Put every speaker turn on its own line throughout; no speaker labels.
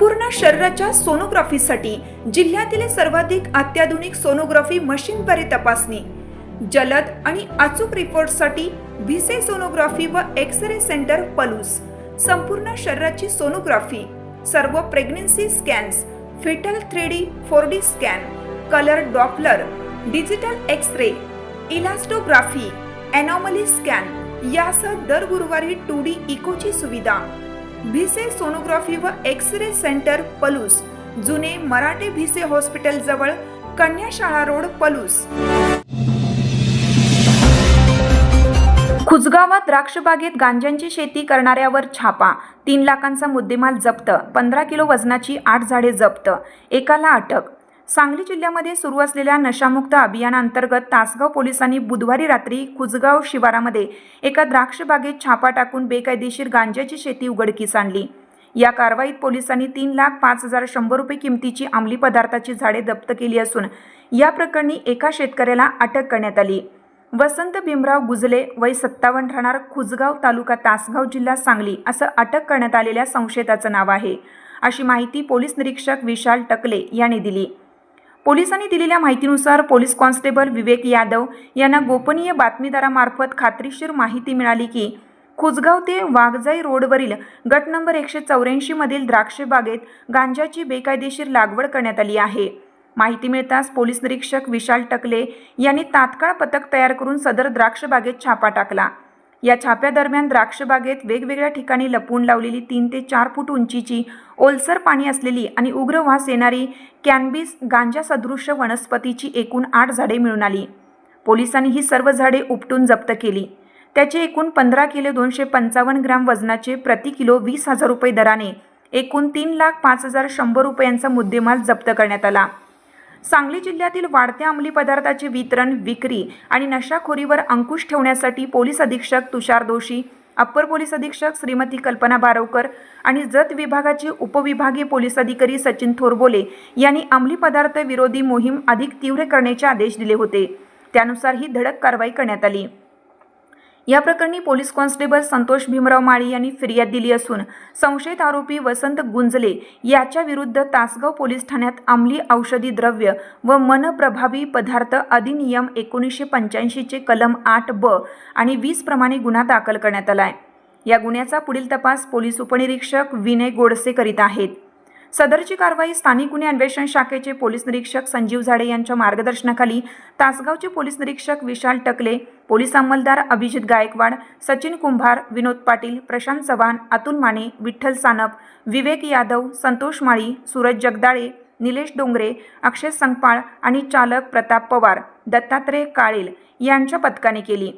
संपूर्ण शरीराच्या सोनोग्राफीसाठी जिल्ह्यातील सर्वाधिक अत्याधुनिक सोनोग्राफी मशीनद्वारे तपासणी, जलद आणि अचूक रिपोर्टसाठी भिसे सोनोग्राफी व एक्स-रे सेंटर पलूस। संपूर्ण शरीराची सोनोग्राफी, सर्व pregnancy scans, fetal 3D 4D scan, colour Doppler, digital X-ray, elastography, anomaly scan यासह दर गुरुवारी 2D इकोची सुविधा। भिसे सोनोग्राफी व एक्स-रे सेंटर पलूस, जुने मराठे भिसे हॉस्पिटल जवळ, कन्याशाळा रोड, पलूस। खुसगावात द्राक्ष बागेत गांजाची शेती करणाऱ्यावर छापा, 3 लाखांचा मुद्देमाल जप्त, 15 किलो वजनाची 8 झाडे जप्त, एकाला अटक। सांगली जिल्ह्यामध्ये सुरू असलेल्या नशामुक्त अभियानांतर्गत तासगाव पोलिसांनी बुधवारी रात्री खुसगाव शिवारामध्ये एका द्राक्ष बागेत छापा टाकून बेकायदेशीर गांजाची शेती उघडकीस आणली। या कारवाईत पोलिसांनी 3,05,100 रुपये किमतीची अंमली पदार्थाची झाडे जप्त केली असून या प्रकरणी एका शेतकऱ्याला अटक करण्यात आली। वसंत भीमराव गुजले, वय 57, राहणार खुसगाव, तालुका तासगाव, जिल्हा सांगली असं अटक करण्यात आलेल्या संशयिताचं नाव आहे, अशी माहिती पोलीस निरीक्षक विशाल टकले यांनी दिली। पोलिसांनी दिलेल्या माहितीनुसार पोलीस कॉन्स्टेबल विवेक यादव यांना गोपनीय बातमीदारामार्फत खात्रीशीर माहिती मिळाली की खुसगाव ते वाघजाई रोडवरील गट नंबर 184 मधील द्राक्ष बागेत गांजाची बेकायदेशीर लागवड करण्यात आली आहे। माहिती मिळताच पोलीस निरीक्षक विशाल टकले यांनी तात्काळ पथक तयार करून सदर द्राक्ष बागेत छापा टाकला। या छाप्यादरम्यान द्राक्ष बागेत वेगवेगळ्या ठिकाणी लपवून लावलेली 3 ते 4 फूट उंचीची, ओलसर पाणी असलेली आणि उग्र वास येणारी कॅनबिस गांजा सदृश्य वनस्पतीची एकूण 8 झाडे मिळून आली। पोलिसांनी ही सर्व झाडे उपटून जप्त केली। त्याचे एकूण 15 किलो 255 ग्रॅम वजनाचे प्रति किलो 20,000 रुपये दराने एकूण 3,05,100 रुपयांचा मुद्देमाल जप्त करण्यात आला। सांगली जिल्ह्यातील वाढत्या अंमली पदार्थाचे वितरण, विक्री आणि नशाखोरीवर अंकुश ठेवण्यासाठी पोलीस अधीक्षक तुषार दोशी, अप्पर पोलीस अधीक्षक श्रीमती कल्पना बारवकर आणि जत विभागाचे उपविभागीय पोलीस अधिकारी सचिन थोरबोले यांनी अंमली पदार्थ विरोधी मोहीम अधिक तीव्र करण्याचे आदेश दिले होते। त्यानुसार ही धडक कारवाई करण्यात आली। या प्रकरणी पोलीस कॉन्स्टेबल संतोष भीमराव माळी यांनी फिर्याद दिली असून संशयित आरोपी वसंत गुंजले याच्या विरुद्ध तासगाव पोलीस ठाण्यात अंमली औषधी द्रव्य व मनप्रभावी पदार्थ अधिनियम 1985 चे कलम 8(ब) आणि 20 प्रमाणे गुन्हा दाखल करण्यात आला आहे। या गुन्ह्याचा पुढील तपास पोलीस उपनिरीक्षक विनय गोडसे करीत आहेत। सदरची कारवाई स्थानिक गुन्हे अन्वेषण शाखेचे पोलीस निरीक्षक संजीव झाडे यांच्या मार्गदर्शनाखाली तासगावचे पोलीस निरीक्षक विशाल टकले, पोलीस अंमलदार अभिजित गायकवाड, सचिन कुंभार, विनोद पाटील, प्रशांत चव्हाण, अतुल माने, विठ्ठल सानप, विवेक यादव, संतोष माळी, सूरज जगदाळे, निलेश डोंगरे, अक्षय संगपाळ आणि चालक प्रताप पवार, दत्तात्रय काळेल यांच्या पथकाने केली।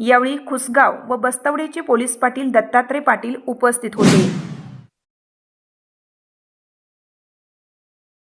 यावेळी खुसगाव व बस्तवडेचे पोलीस पाटील दत्तात्रय पाटील उपस्थित होते।